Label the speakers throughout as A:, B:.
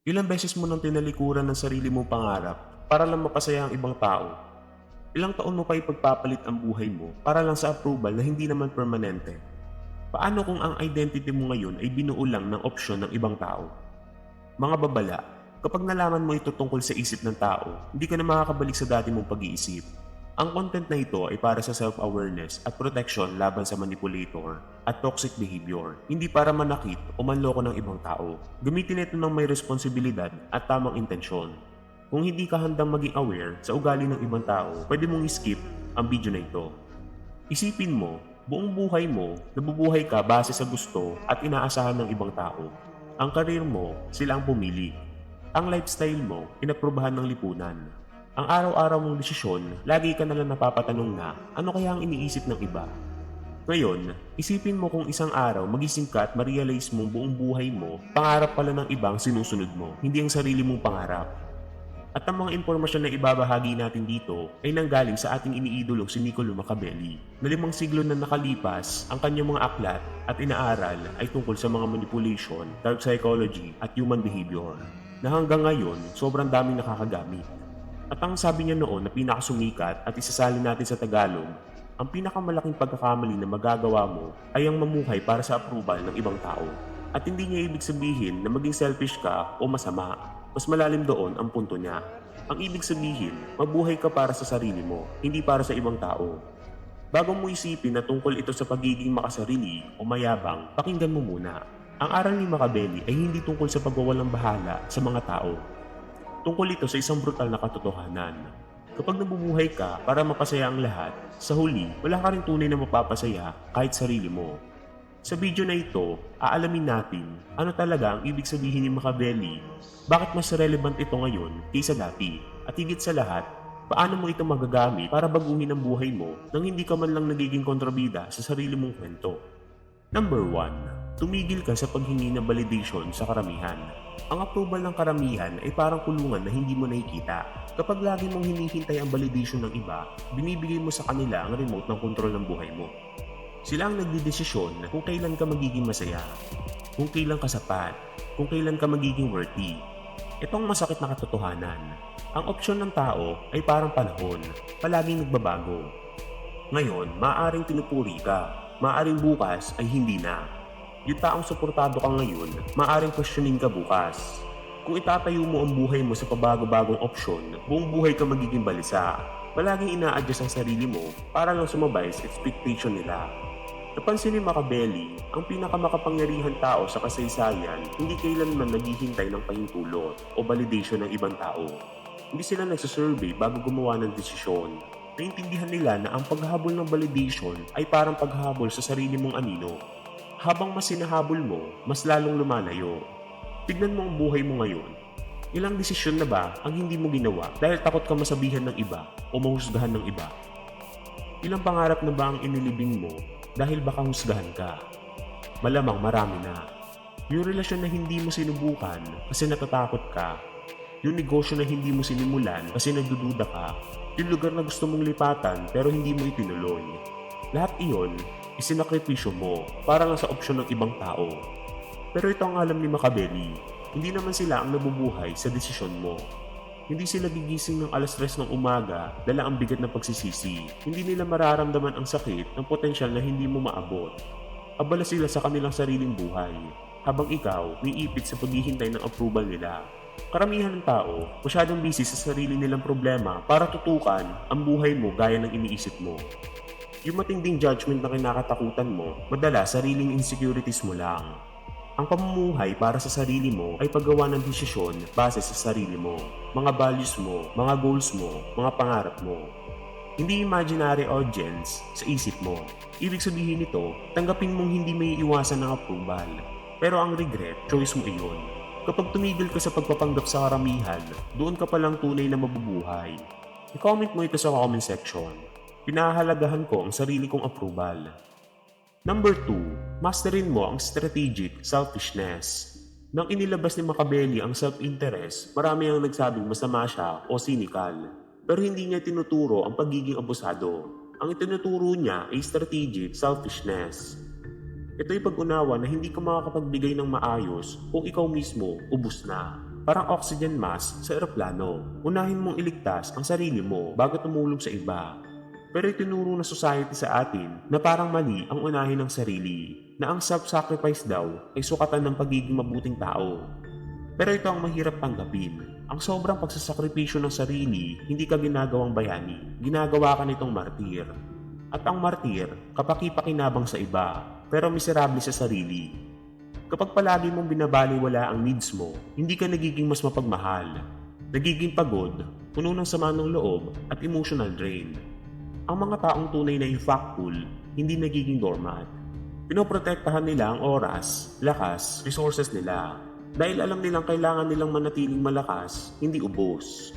A: Ilang beses mo nang tinalikuran ng sarili mong pangarap para lang mapasaya ang ibang tao? Ilang taon mo pa ipagpapalit ang buhay mo para lang sa approval na hindi naman permanente? Paano kung ang identity mo ngayon ay binuo lang ng opsyon ng ibang tao? Mga babala, kapag nalaman mo ito tungkol sa isip ng tao, hindi ka na makakabalik sa dati mong pag-iisip. Ang content na ito ay para sa self-awareness at protection laban sa manipulator at toxic behavior, hindi para manakit o manloko ng ibang tao. Gamitin ito ng may responsibilidad at tamang intensyon. Kung hindi ka handang maging aware sa ugali ng ibang tao, pwede mong skip ang video na ito. Isipin mo, buong buhay mo, nabubuhay ka base sa gusto at inaasahan ng ibang tao. Ang karir mo, sila ang pumili. Ang lifestyle mo, inaprubahan ng lipunan. Ang araw-araw mong desisyon, lagi ka nalang napapatanong na ano kaya ang iniisip ng iba. Ngayon, isipin mo kung isang araw magising ka at ma-realize mong buong buhay mo, pangarap pala ng ibang sinusunod mo, hindi ang sarili mong pangarap. At ang mga impormasyon na ibabahagi natin dito ay nanggaling sa ating iniidolong si Niccolo Machiavelli na 5 siglo na nakalipas ang kanyang mga aklat at inaaral ay tungkol sa mga manipulation, dark psychology at human behavior na hanggang ngayon sobrang daming nakakagamit. At ang sabi niya noon na pinakasumikat at isasalin natin sa Tagalog, ang pinakamalaking pagkakamali na magagawa mo ay ang mamuhay para sa approval ng ibang tao. At hindi niya ibig sabihin na maging selfish ka o masama. Mas malalim doon ang punto niya. Ang ibig sabihin, mabuhay ka para sa sarili mo, hindi para sa ibang tao. Bago mo isipin na tungkol ito sa pagiging makasarili o mayabang, pakinggan mo muna. Ang aral ni Machiavelli ay hindi tungkol sa pagwawalang bahala sa mga tao. Tungkol ito sa isang brutal na katotohanan. Kapag nabubuhay ka para mapasaya ang lahat, sa huli, wala ka rin tunay na mapapasaya kahit sarili mo. Sa video na ito, aalamin natin ano talaga ang ibig sabihin ni Machiavelli, bakit mas relevant ito ngayon kaysa dati, at higit sa lahat, paano mo ito magagamit para baguhin ang buhay mo nang hindi ka man lang nagiging kontrabida sa sarili mong kwento. Number 1. Tumigil ka sa paghingi ng validation sa karamihan. Ang approval ng karamihan ay parang kulungan na hindi mo nakikita. Kapag lagi mong hinihintay ang validation ng iba, binibigay mo sa kanila ang remote ng kontrol ng buhay mo. Sila ang nagdidesisyon kung kailan ka magiging masaya, kung kailan ka sapat, kung kailan ka magiging worthy. Ito ang masakit na katotohanan. Ang opsyon ng tao ay parang panahon, palaging nagbabago. Ngayon, maaaring tinupuri ka, maaaring bukas ay hindi na. Yung taong suportado ka ngayon, maaaring questionin ka bukas. Kung itatayo mo ang buhay mo sa pabago-bagong opsyon, buong buhay ka magiging balisa. Palaging ina-adjust ang sarili mo para lang sumabay sa expectation nila. Napansin ni Machiavelli, ang pinakamakapangyarihan tao sa kasaysayan hindi kailanman naghihintay ng pahintulot o validation ng ibang tao. Hindi sila nagsasurvey bago gumawa ng desisyon. Naintindihan nila na ang paghahabol ng validation ay parang paghahabol sa sarili mong anino. Habang mas sinahabol mo, mas lalong lumalayo. Tignan mo ang buhay mo ngayon. Ilang desisyon na ba ang hindi mo ginawa dahil takot ka masabihan ng iba o mahusgahan ng iba? Ilang pangarap na ba ang inilibing mo dahil baka husgahan ka? Malamang marami na. Yung relasyon na hindi mo sinubukan kasi natatakot ka. Yung negosyo na hindi mo sinimulan kasi nagdududa ka. Yung lugar na gusto mong lipatan pero hindi mo itinuloy. Lahat iyon, isinakripisyo mo para lang sa opsyon ng ibang tao. Pero ito ang alam ni Machiavelli, hindi naman sila ang nabubuhay sa desisyon mo. Hindi sila gigising ng 3:00 ng umaga, dala ang bigat ng pagsisisi. Hindi nila mararamdaman ang sakit ng potensyal na hindi mo maabot. Abala sila sa kanilang sariling buhay, habang ikaw niipit sa paghihintay ng approval nila. Karamihan ng tao, masyadong busy sa sarili nilang problema para tutukan ang buhay mo gaya ng iniisip mo. Yung matinding judgment na kinakatakutan mo, madalas sariling insecurities mo lang. Ang pamumuhay para sa sarili mo ay paggawa ng desisyon base sa sarili mo, mga values mo, mga goals mo, mga pangarap mo. Hindi imaginary audience sa isip mo. Ibig sabihin nito, tanggapin mong hindi may iwasan ng approval. Pero ang regret, choice mo iyon. Kapag tumigil ka sa pagpapanggap sa karamihan, doon ka palang tunay na mabubuhay. I-comment mo ito sa comment section. Pinahahalagahan ko ang sarili kong approval. Number 2, masterin mo ang strategic selfishness. Nang inilabas ni Machiavelli ang self-interest, marami ang nagsabing masama siya o cynical. Pero hindi niya tinuturo ang pagiging abusado. Ang itinuturo niya ay strategic selfishness. Ito'y pag-unawa na hindi ka makakapagbigay ng maayos kung ikaw mismo ubos na. Parang oxygen mask sa eroplano. Unahin mong iligtas ang sarili mo bago tumulong sa iba. Pero itinuro ng society sa atin na parang mali ang unahin ng sarili, na ang self-sacrifice daw ay sukatan ng pagiging mabuting tao. Pero ito ang mahirap tanggapin. Ang sobrang pagsasakripisyo ng sarili, hindi ka ginagawang bayani, ginagawa ka nitong martir. At ang martir, kapaki-pakinabang sa iba, pero miserable sa sarili. Kapag palagi mong binabaliwala ang needs mo, hindi ka nagiging mas mapagmahal. Nagiging pagod, puno ng sama ng loob at emotional drain. Ang mga taong tunay na impactful, hindi nagiging doormat. Pinoprotektahan nila ang oras, lakas, resources nila. Dahil alam nilang kailangan nilang manatiling malakas, hindi ubos.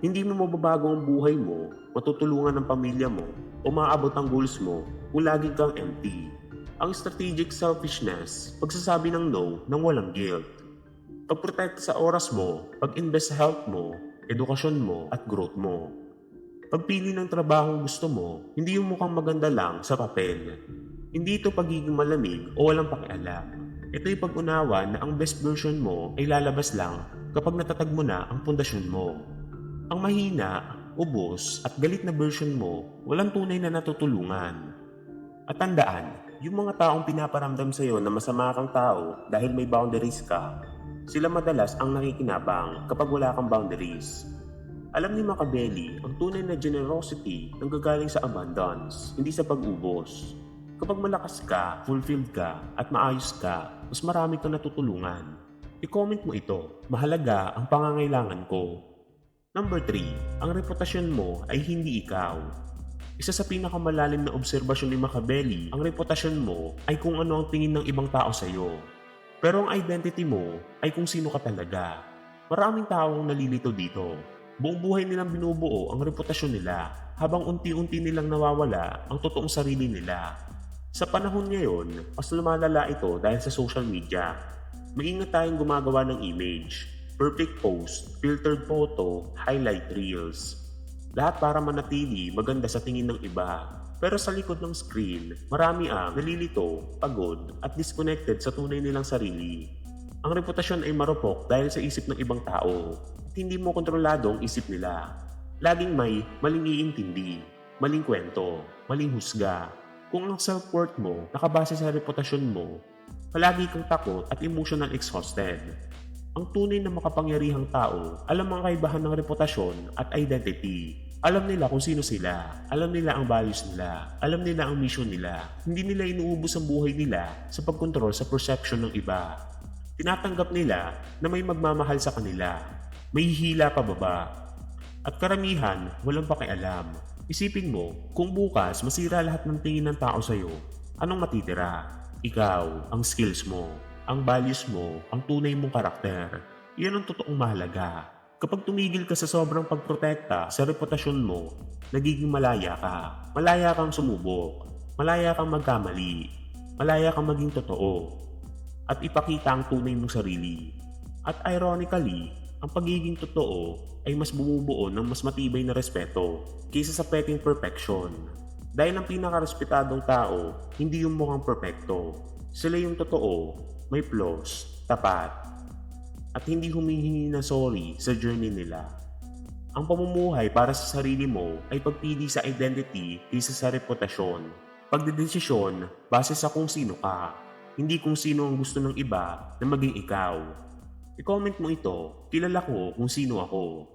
A: Hindi mo mababago ang buhay mo, matutulungan ng pamilya mo, o maaabot ang goals mo kung lagi kang empty. Ang strategic selfishness, pagsasabi ng no nang walang guilt. Pagprotekta sa oras mo, pag-invest sa health mo, edukasyon mo at growth mo. Pagpili ng trabahong gusto mo, hindi yung mukhang maganda lang sa papel. Hindi ito pagiging malamig o walang pakialam. Ito'y pag-unawa na ang best version mo ay lalabas lang kapag natatag mo na ang pundasyon mo. Ang mahina, ubos at galit na version mo, walang tunay na natutulungan. At tandaan, yung mga taong pinaparamdam sa iyo na masama kang tao dahil may boundaries ka, sila madalas ang nakikinabang kapag wala kang boundaries. Alam ni Machiavelli, ang tunay na generosity nanggagaling sa abundance, hindi sa pag-ubos. Kapag malakas ka, fulfilled ka, at maayos ka, mas marami kang natutulungan. I-comment mo ito, mahalaga ang pangangailangan ko. Number 3, ang reputasyon mo ay hindi ikaw. Isa sa pinakamalalim na obserbasyon ni Machiavelli, ang reputasyon mo ay kung ano ang tingin ng ibang tao sa iyo. Pero ang identity mo ay kung sino ka talaga. Maraming taong nalilito dito. Buong buhay nilang binubuo ang reputasyon nila habang unti-unti nilang nawawala ang totoong sarili nila. Sa panahon ngayon, mas lumalala ito dahil sa social media. Maingat tayong gumagawa ng image, perfect post, filtered photo, highlight reels. Lahat para manatili maganda sa tingin ng iba. Pero sa likod ng screen, marami ang nalilito, pagod at disconnected sa tunay nilang sarili. Ang reputasyon ay marupok dahil sa isip ng ibang tao. Hindi mo kontrolado ang isip nila. Laging may maling iintindi, maling kwento, maling husga. Kung ang self-worth mo nakabase sa reputasyon mo, palagi kang takot at emotional exhausted. Ang tunay na makapangyarihang tao, alam ang kaibahan ng reputasyon at identity. Alam nila kung sino sila, alam nila ang values nila, alam nila ang mission nila. Hindi nila inuubos ang buhay nila sa pagkontrol sa perception ng iba. Tinatanggap nila na may magmamahal sa kanila. May hihila pababa. At karamihan, walang pakialam. Isipin mo, kung bukas masira lahat ng tingin ng tao sa'yo, anong matitira? Ikaw, ang skills mo, ang values mo, ang tunay mong karakter. Iyan ang totoong mahalaga. Kapag tumigil ka sa sobrang pagprotekta sa reputasyon mo, nagiging malaya ka. Malaya kang sumubok. Malaya kang magkamali. Malaya kang maging totoo. At ipakita ang tunay mong sarili. At ironically, ang pagiging totoo ay mas bumubuo ng mas matibay na respeto kaysa sa peking perfection. Dahil ang pinakarespetadong tao, hindi yung mukhang perfecto. Sila yung totoo, may flaws, tapat, at hindi humihingi ng sorry sa journey nila. Ang pamumuhay para sa sarili mo ay pagpili sa identity kaysa sa reputasyon. Pagdedesisyon base sa kung sino ka, hindi kung sino ang gusto ng iba na maging ikaw. I-comment mo ito, kilala ko kung sino ako.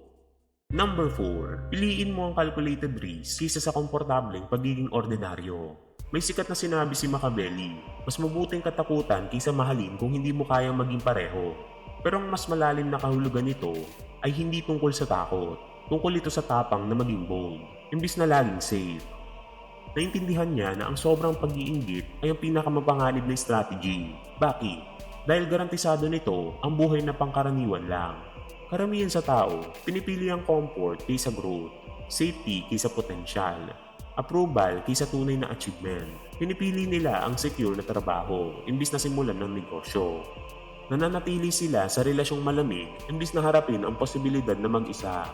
A: Number 4, piliin mo ang calculated risk kaysa sa komportableng pagiging ordinaryo. May sikat na sinabi si Machiavelli, mas mabuting katakutan kaysa mahalin kung hindi mo kayang maging pareho. Pero ang mas malalim na kahulugan nito ay hindi tungkol sa takot, tungkol ito sa tapang na maging bold, imbis na laging safe. Naintindihan niya na ang sobrang pag-iinggit ay ang pinakamapanganib na strategy. Bakit? Dahil garantisado nito ang buhay na pangkaraniwan lang. Karamihan sa tao, pinipili ang comfort kaysa growth, safety kaysa potential, approval kaysa tunay na achievement. Pinipili nila ang secure na trabaho imbis na simulan ng negosyo. Nananatili sila sa relasyong malamig imbis na harapin ang posibilidad na mag-isa.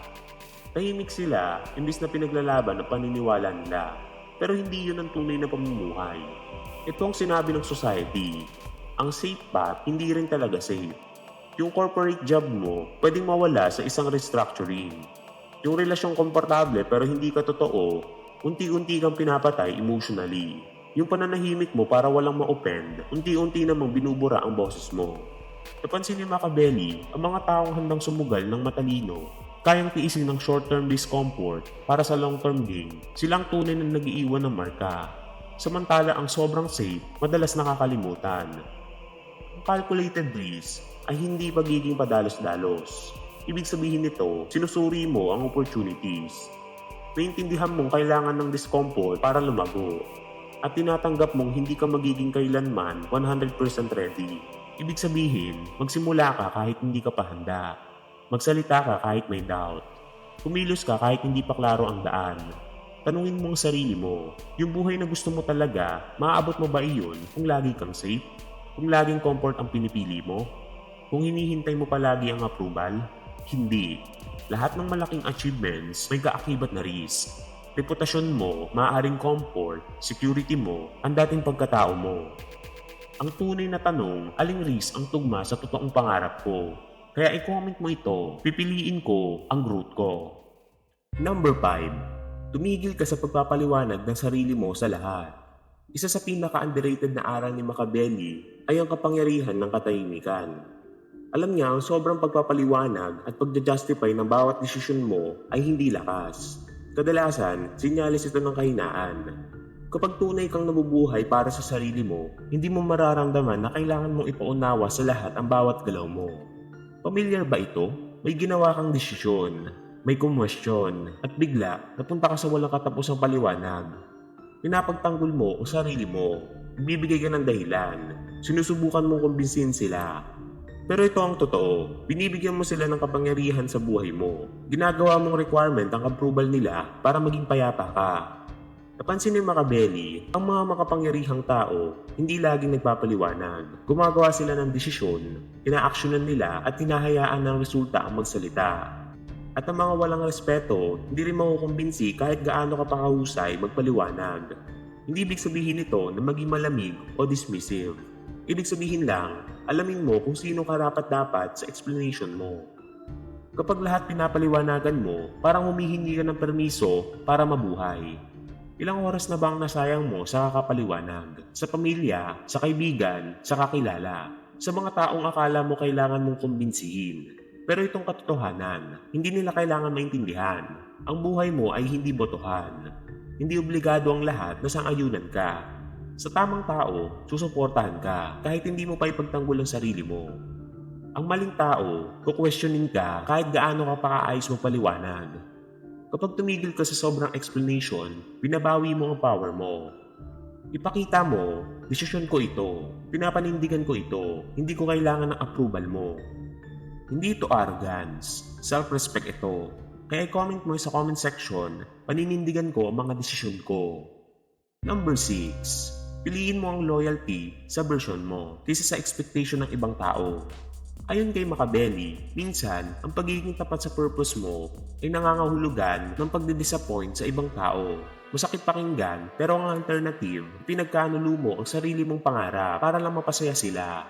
A: Tahimik sila imbis na pinaglalaban ang paniniwala nila. Pero hindi yun ang tunay na pamumuhay. Ito ang sinabi ng society. Ang safe path, hindi rin talaga safe. Yung corporate job mo, pwedeng mawala sa isang restructuring. Yung relasyong komportable pero hindi ka totoo, unti-unti kang pinapatay emotionally. Yung pananahimik mo para walang ma-offend, unti-unti namang binubura ang boses mo. Napansin ni Machiavelli, ang mga taong handang sumugal ng matalino, kayang tiisin ng short-term discomfort para sa long-term gain, silang tunay na nag-iiwan ng marka. Samantala ang sobrang safe, madalas nakakalimutan. Ang calculated risk ay hindi pagiging padalos-dalos. Ibig sabihin nito, sinusuri mo ang opportunities. Naintindihan mong kailangan ng discomfort para lumago. At tinatanggap mong hindi ka magiging kailanman 100% ready. Ibig sabihin, magsimula ka kahit hindi ka pa handa. Magsalita ka kahit may doubt. Kumilos ka kahit hindi pa klaro ang daan. Tanungin mo ang sarili mo, yung buhay na gusto mo talaga, maaabot mo ba iyon kung lagi kang safe? Kung laging comfort ang pinipili mo? Kung hinihintay mo palagi ang approval? Hindi. Lahat ng malaking achievements may kaakibat na risk. Reputasyon mo, maaaring comfort, security mo, ang dating pagkatao mo. Ang tunay na tanong, aling risk ang tugma sa totoong pangarap ko? Kaya i-comment mo ito, pipiliin ko ang growth ko. Number 5. Tumigil ka sa pagpapaliwanag ng sarili mo sa lahat. Isa sa pinaka-underrated na aral ni Machiavelli ay ang kapangyarihan ng katahimikan. Alam niya ang sobrang pagpapaliwanag at pagja-justify ng bawat desisyon mo ay hindi lakas. Kadalasan, sinyalis ito ng kahinaan. Kapag tunay kang nabubuhay para sa sarili mo, hindi mo mararamdaman na kailangan mong ipaunawa sa lahat ang bawat galaw mo. Pamilyar ba ito? May ginawa kang desisyon, may kumwestiyon, at bigla napunta ka sa walang katapusang paliwanag. Pinapagtanggol mo ang sarili mo, bibigay ka ng dahilan, sinusubukan mong kumbinsihin sila. Pero ito ang totoo, binibigyan mo sila ng kapangyarihan sa buhay mo. Ginagawa mong requirement ang approval nila para maging payapa ka. Napansin ni Machiavelli, ang mga makapangyarihang tao hindi laging nagpapaliwanag. Gumagawa sila ng desisyon, inaaksyonan nila at hinahayaan ng resulta ang magsalita. At ang mga walang respeto, hindi rin makukumbinsi kahit gaano ka pa kahusay magpaliwanag. Hindi ibig sabihin nito na maging malamig o dismissive. Ibig sabihin lang, alamin mo kung sino ka dapat sa explanation mo. Kapag lahat pinapaliwanagan mo, parang humihingi ka ng permiso para mabuhay. Ilang oras na ba ang nasayang mo sa kakapaliwanag? Sa pamilya, sa kaibigan, sa kakilala, sa mga taong akala mo kailangan mong kumbinsihin. Pero itong katotohanan, hindi nila kailangan maintindihan. Ang buhay mo ay hindi botohan. Hindi obligado ang lahat na sang-ayunan ka. Sa tamang tao, susuportahan ka kahit hindi mo pa ipagtanggol ang sarili mo. Ang maling tao, kukwestiyonin ka kahit gaano ka pa kaayos magpaliwanag. Kapag tumigil ka sa sobrang explanation, binabawi mo ang power mo. Ipakita mo, desisyon ko ito, pinapanindigan ko ito, hindi ko kailangan ng approval mo. Hindi ito arrogance, self-respect ito. Kaya i-comment mo sa comment section, paninindigan ko ang mga desisyon ko. Number 6. Piliin mo ang loyalty sa version mo kaysa sa expectation ng ibang tao. Ayon kay Machiavelli, minsan ang pagiging tapat sa purpose mo ay nangangahulugan ng pagdi-disappoint sa ibang tao. Masakit pakinggan pero ang alternative, pinagkanulo mo ang sarili mong pangarap para lang mapasaya sila.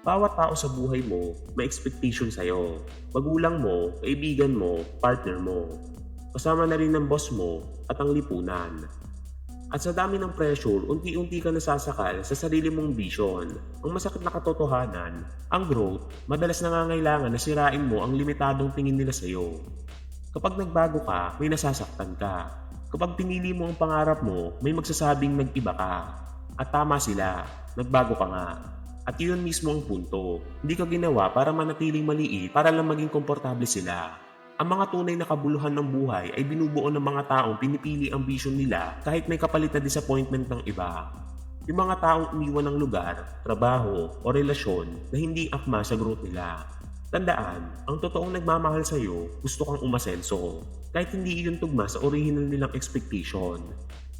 A: Bawat tao sa buhay mo may expectation sa'yo. Magulang mo, kaibigan mo, partner mo. Kasama na rin ng boss mo at ang lipunan. At sa dami ng pressure, unti-unti ka nasasakal sa sarili mong vision. Ang masakit na katotohanan, ang growth, madalas nangangailangan na sirain mo ang limitadong tingin nila sa'yo. Kapag nagbago ka, may nasasaktan ka. Kapag pinili mo ang pangarap mo, may magsasabing nag-iba ka. At tama sila, nagbago ka nga. At yun mismo ang punto. Hindi ka ginawa para manatiling maliit, para lang maging komportable sila. Ang mga tunay na kabuluhan ng buhay ay binubuo ng mga taong pinipili ang vision nila kahit may kapalit na disappointment ng iba. Yung mga taong umiwan ng lugar, trabaho o relasyon na hindi akma sa growth nila. Tandaan, ang totoong nagmamahal sa'yo, gusto kang umasenso. Kahit hindi iyon tugma sa original nilang expectation.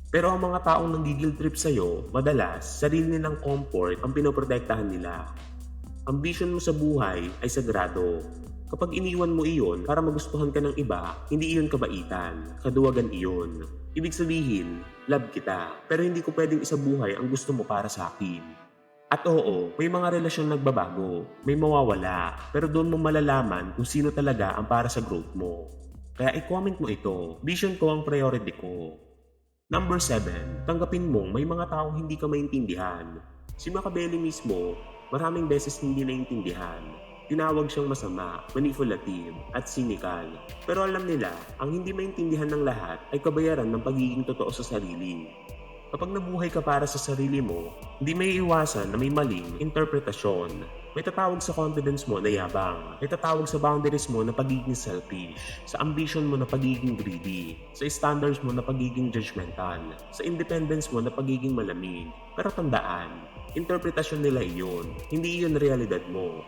A: Pero ang mga taong nanggigil trip sa'yo, madalas, sarili nilang comfort ang pinoprotektahan nila. Ang vision mo sa buhay ay sagrado. Kapag iniwan mo iyon para magustuhan ka ng iba, hindi iyon kabaitan, kaduwagan iyon. Ibig sabihin, love kita, pero hindi ko pwedeng isabuhay ang gusto mo para sa akin. At oo, may mga relasyon nagbabago, may mawawala, pero doon mo malalaman kung sino talaga ang para sa growth mo. Kaya i-comment mo ito, vision ko ang priority ko. Number 7, tanggapin mong may mga taong hindi ka maintindihan. Si Machiavelli mismo, maraming beses hindi naintindihan. Tinawag siyang masama, manipulative, at cynical. Pero alam nila, ang hindi maintindihan ng lahat ay kabayaran ng pagiging totoo sa sarili. Kapag nabuhay ka para sa sarili mo, hindi may iwasan na may maling interpretasyon. May tatawag sa confidence mo na yabang. May tatawag sa boundaries mo na pagiging selfish. Sa ambition mo na pagiging greedy. Sa standards mo na pagiging judgmental. Sa independence mo na pagiging malamig. Pero tandaan, interpretasyon nila iyon. Hindi iyon realidad mo.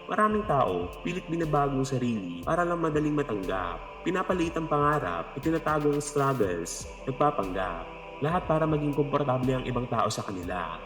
A: Maraming tao, pilit binabago ang sarili para lang madaling matanggap. Pinapaliit ang pangarap, itinatago ang struggles, nagpapanggap. Lahat para maging komportable ang ibang tao sa kanila.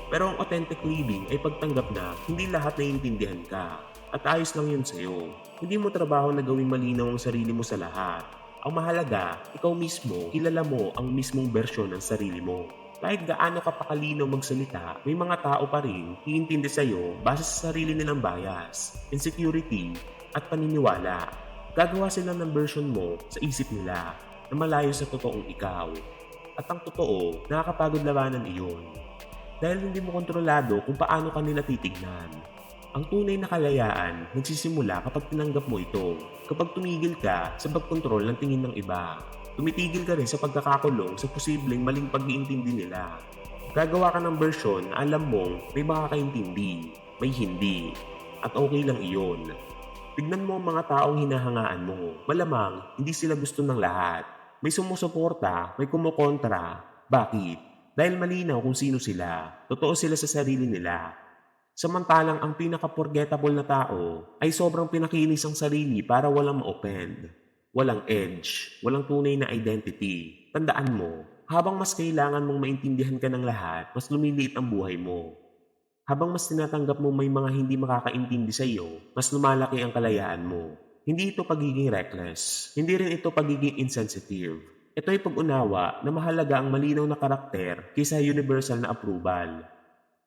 A: Pero ang authentic living ay pagtanggap na hindi lahat naiintindihan ka at ayos lang yun sa'yo. Hindi mo trabaho na gawing malinaw ang sarili mo sa lahat. Ang mahalaga, ikaw mismo, kilala mo ang mismong bersyon ng sarili mo. Kahit gaano ka pakalinaw magsalita, may mga tao pa rin iintindi sa'yo base sa sarili nilang bias, insecurity, at paniniwala. Gagawa sila ng version mo sa isip nila na malayo sa totoong ikaw. At ang totoo, nakakapagod labanan iyon. Dahil hindi mo kontrolado kung paano ka nila titignan. Ang tunay na kalayaan nagsisimula kapag tinanggap mo ito. Kapag tumigil ka sa pagkontrol ng tingin ng iba. Tumitigil ka rin sa pagkakakulong sa posibleng maling pag-iintindi nila. Gagawa ka ng version na alam mong may makakaintindi, may hindi, at okay lang iyon. Tignan mo ang mga taong hinahangaan mo. Malamang hindi sila gusto ng lahat. May sumusuporta, may kumukontra. Bakit? Dahil malinaw kung sino sila. Totoo sila sa sarili nila. Samantalang ang pinaka-forgettable na tao ay sobrang pinakinis ang sarili para walang ma-offend. Walang edge, walang tunay na identity. Tandaan mo, habang mas kailangan mong maintindihan ka ng lahat, mas lumiliit ang buhay mo. Habang mas tinatanggap mo may mga hindi makakaintindi sa iyo, mas lumalaki ang kalayaan mo. Hindi ito pagiging reckless. Hindi rin ito pagiging insensitive. Ito ay pag-unawa na mahalaga ang malinaw na karakter kaysa universal na approval.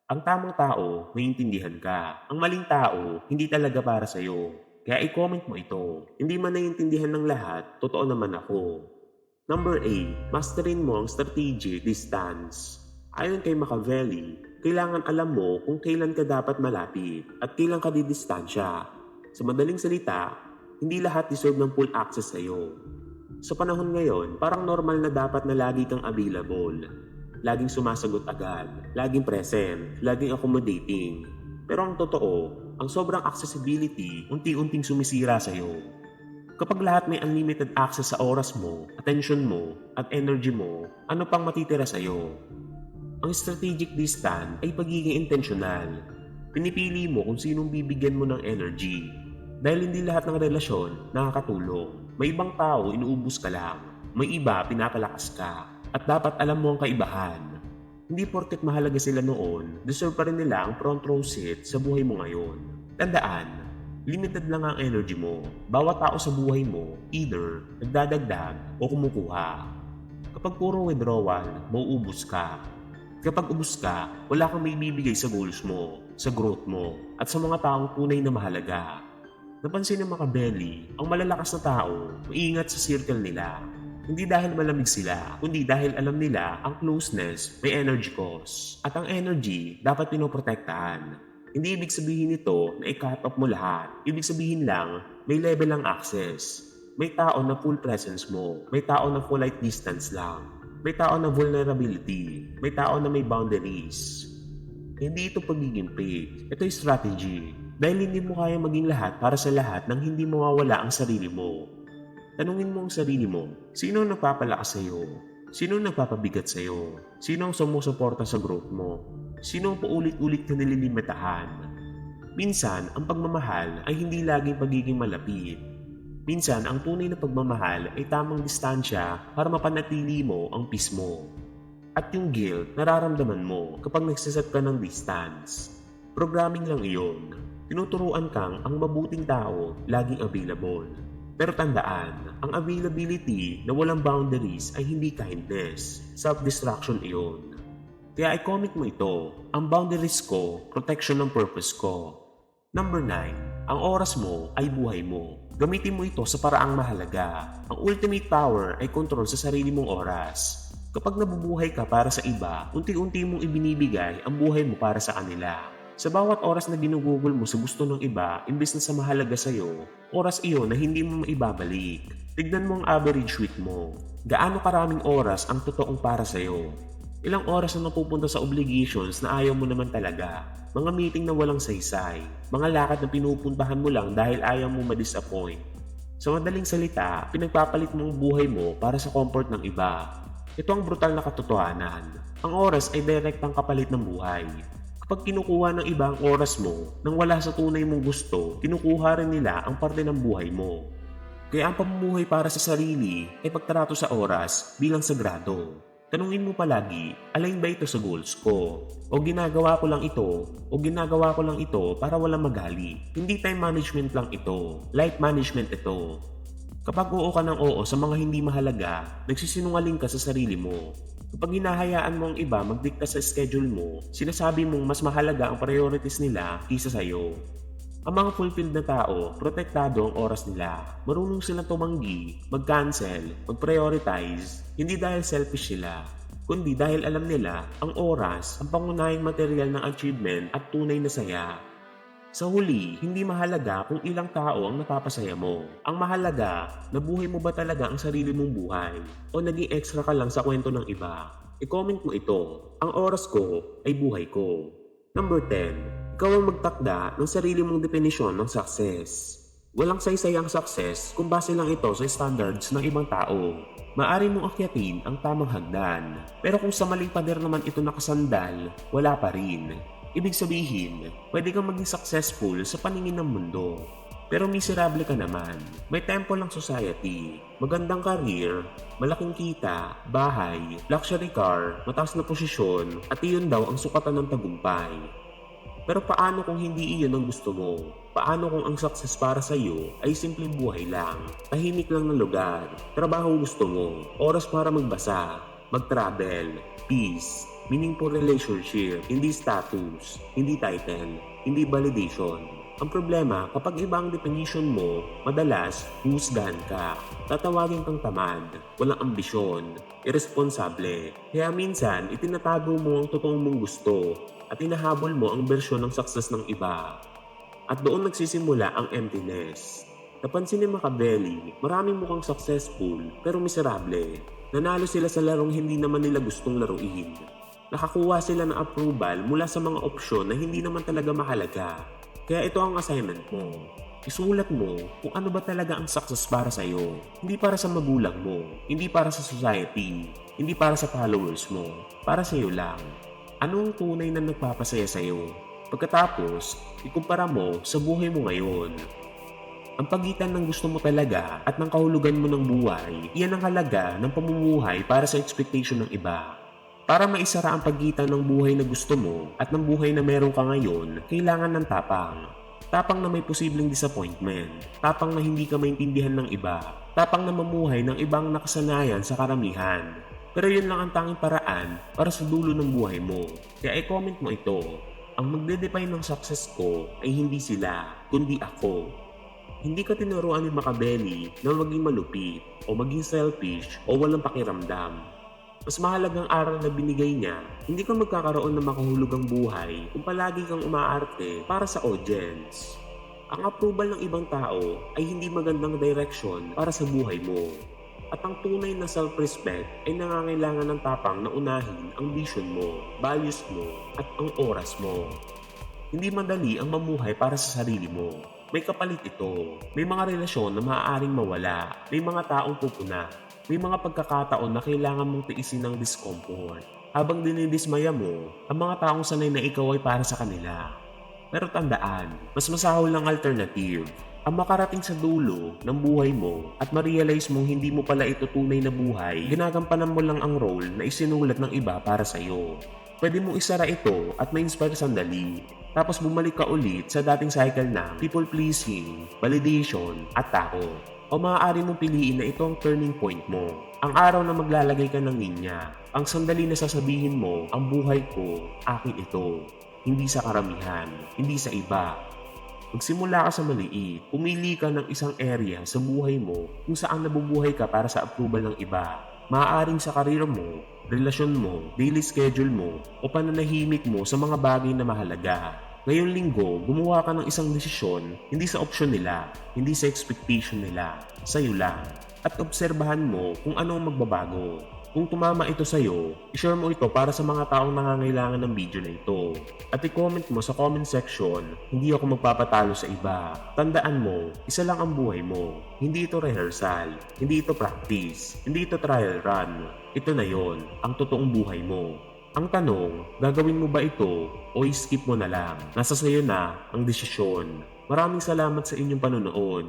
A: Ang tamang tao, maintindihan ka. Ang maling tao, hindi talaga para sa'yo. Kaya i-comment mo ito. Hindi man naiintindihan ng lahat, totoo naman ako. Number 8, masterin mo ang strategic distance. Ayon kay Machiavelli, kailangan alam mo kung kailan ka dapat malapit at kailan ka didistansya. Sa madaling salita, hindi lahat deserve ng full access sa'yo. Sa panahon ngayon, parang normal na dapat na lagi kang available. Laging sumasagot agad, laging present, laging accommodating. Pero ang totoo, ang sobrang accessibility unti-unting sumisira sa'yo. Kapag lahat may unlimited access sa oras mo, attention mo, at energy mo, ano pang matitira sa'yo? Ang strategic distance ay pagiging intentional. Pinipili mo kung sinong bibigyan mo ng energy. Dahil hindi lahat ng relasyon nakakatulong. May ibang tao inuubos ka lang. May iba pinapalakas ka. At dapat alam mo ang kaibahan. Hindi porket mahalaga sila noon, deserve pa rin nila ang front row seat sa buhay mo ngayon. Tandaan, limited lang ang energy mo. Bawat tao sa buhay mo, either nagdadagdag o kumukuha. Kapag puro withdrawal, mauubos ka. Kapag ubos ka, wala kang may bibigay sa goals mo, sa growth mo, at sa mga taong tunay na mahalaga. Napansin ng Machiavelli, ang malalakas na tao, maingat sa circle nila. Hindi dahil malamig sila, kundi dahil alam nila ang closeness may energy cost. At ang energy dapat pinoprotektahan. Hindi ibig sabihin nito na i-cut off mo lahat. Ibig sabihin lang, may level lang access. May tao na full presence mo. May tao na full light distance lang. May tao na vulnerability. May tao na may boundaries. Hindi ito pagiging fake. Ito ay strategy. Dahil hindi mo kaya maging lahat para sa lahat nang hindi mawawala ang sarili mo. Tanungin mo ang sarili mo, sino ang nagpapalakas sa iyo? Sino ang nagpapabigat sa iyo? Sino ang sumusuporta sa growth mo? Sino ang paulit-ulit ka nililimitahan? Minsan, ang pagmamahal ay hindi laging pagiging malapit. Minsan, ang tunay na pagmamahal ay tamang distansya para mapanatili mo ang peace mo. At yung guilt, nararamdaman mo kapag nagsaset ka ng distance. Programming lang iyon. Tinuturuan kang ang mabuting tao laging available. Pero tandaan, ang availability na walang boundaries ay hindi kindness. Self-destruction iyon. Kaya i-comment mo ito, ang boundaries ko, protection ng purpose ko. Number 9, ang oras mo ay buhay mo. Gamitin mo ito sa paraang mahalaga. Ang ultimate power ay control sa sarili mong oras. Kapag nabubuhay ka para sa iba, unti-unti mong ibinibigay ang buhay mo para sa kanila. Sa bawat oras na ginugugol mo sa gusto ng iba, imbes na sa mahalaga sa'yo, oras iyon na hindi mo maibabalik. Tignan mo ang average week mo. Gaano karaming oras ang totoong para sa'yo? Ilang oras na napupunta sa obligations na ayaw mo naman talaga? Mga meeting na walang saysay, mga lakad na pinupuntahan mo lang dahil ayaw mo ma-disappoint. Sa madaling salita, pinagpapalit mo ang buhay mo para sa comfort ng iba. Ito ang brutal na katotohanan. Ang oras ay direktang kapalit ng buhay. Kapag kinukuha ng iba ang oras mo nang wala sa tunay mong gusto, kinukuha rin nila ang parte ng buhay mo. Kaya ang pamumuhay para sa sarili ay pagtrato sa oras bilang sagrado. Tanungin mo palagi, align ba ito sa goals ko? O ginagawa ko lang ito para walang magali. Hindi time management lang ito, life management ito. Kapag oo ka ng oo sa mga hindi mahalaga, nagsisinungaling ka sa sarili mo. Kapag hinahayaan mo ang iba magdikta sa schedule mo, sinasabi mong mas mahalaga ang priorities nila kaysa sa'yo. Ang mga fulfilled na tao, protektado ang oras nila. Marunong silang tumanggi, mag-cancel, mag-prioritize, hindi dahil selfish sila, kundi dahil alam nila ang oras ang pangunahing material ng achievement at tunay na saya. Sa huli, hindi mahalaga kung ilang tao ang napapasaya mo. Ang mahalaga, nabuhay mo ba talaga ang sarili mong buhay o naging extra ka lang sa kwento ng iba? I-comment mo ito, ang oras ko ay buhay ko. Number 10. Ikaw ang magtakda ng sarili mong definisyon ng success. Walang saysay ang success kung base lang ito sa standards ng ibang tao. Maaari mong akyatin ang tamang hagdan, pero kung sa maling pader naman ito nakasandal, wala pa rin. Ibig sabihin, pwede kang maging successful sa paningin ng mundo. Pero miserable ka naman. May tempo lang society, magandang career, malaking kita, bahay, luxury car, mataas na posisyon, at iyon daw ang sukatan ng tagumpay. Pero paano kung hindi iyon ang gusto mo? Paano kung ang success para sa iyo ay simpleng buhay lang, tahimik lang na lugar, trabaho gusto mo, oras para magbasa, mag-travel, peace, meaningful relationship, hindi status, hindi title, hindi validation. Ang problema, kapag iba ang definition mo, madalas, husgahan ka, tatawagin kang tamad, walang ambisyon, irresponsable. Kaya minsan, itinatago mo ang totoong mong gusto at hinahabol mo ang bersyon ng success ng iba. At doon nagsisimula ang emptiness. Napansin ni Machiavelli, maraming mukhang successful pero miserable. Nanalo sila sa larong hindi naman nila gustong laruin. Nakakuha sila ng approval mula sa mga opsyon na hindi naman talaga mahalaga. Kaya ito ang assignment mo. Isulat mo kung ano ba talaga ang success para sa iyo. Hindi para sa magulang mo, hindi para sa society, hindi para sa followers mo, para sa iyo lang. Anong tunay na nagpapasaya sa iyo? Pagkatapos, ikumpara mo sa buhay mo ngayon. Ang pagitan ng gusto mo talaga at ng kahulugan mo ng buhay, iyan ang halaga ng pamumuhay para sa expectation ng iba. Para maisara ang pagitan ng buhay na gusto mo at ng buhay na meron ka ngayon, kailangan ng tapang. Tapang na may posibleng disappointment. Tapang na hindi ka maintindihan ng iba. Tapang na mamuhay ng ibang nakasanayan sa karamihan. Pero yun lang ang tanging paraan para sa dulo ng buhay mo. Kaya i-comment mo ito. Ang magde-define ng success ko ay hindi sila, kundi ako. Hindi ka tinuruan ni Machiavelli na maging malupit o maging selfish o walang pakiramdam. Mas mahalagang aral na binigay niya, hindi ka magkakaroon ng makahulugang buhay kung palagi kang umaarte para sa audience. Ang approval ng ibang tao ay hindi magandang direction para sa buhay mo. At ang tunay na self-respect ay nangangailangan ng tapang na unahin ang vision mo, values mo, at ang oras mo. Hindi madali ang mamuhay para sa sarili mo. May kapalit ito. May mga relasyon na maaaring mawala. May mga taong pupuna. May mga pagkakataon na kailangan mong tiisin ng discomfort. Habang dinidismaya mo, ang mga taong sanay na ikaw ay para sa kanila. Pero tandaan, mas masahol ng alternative. Ang makarating sa dulo ng buhay mo at ma-realize mong hindi mo pala ito tunay na buhay, ginagampanan mo lang ang role na isinulat ng iba para sa iyo. Pwede mong isara ito at ma-inspire sandali, tapos bumalik ka ulit sa dating cycle ng people pleasing, validation at takot. O maaari mong piliin na ito ang turning point mo. Ang araw na maglalagay ka ng linya. Ang sandali na sasabihin mo, ang buhay ko, akin ito. Hindi sa karamihan, hindi sa iba. Magsimula ka sa maliit. Pumili ka ng isang area sa buhay mo kung saan nabubuhay ka para sa approval ng iba. Maaaring sa karir mo, relasyon mo, daily schedule mo, o pananahimik mo sa mga bagay na mahalaga. Ngayong linggo, gumawa ka ng isang desisyon hindi sa opsyon nila, hindi sa expectation nila, sa'yo lang. At obserbahan mo kung ano ang magbabago. Kung tumama ito sa'yo, i-share mo ito para sa mga taong nangangailangan ng video na ito. At i-comment mo sa comment section, hindi ako magpapatalo sa iba. Tandaan mo, isa lang ang buhay mo. Hindi ito rehearsal, hindi ito practice, hindi ito trial run. Ito na yon, ang totoong buhay mo. Ang tanong, gagawin mo ba ito o skip mo na lang? Nasa sayo na ang desisyon. Maraming salamat sa inyong panonood.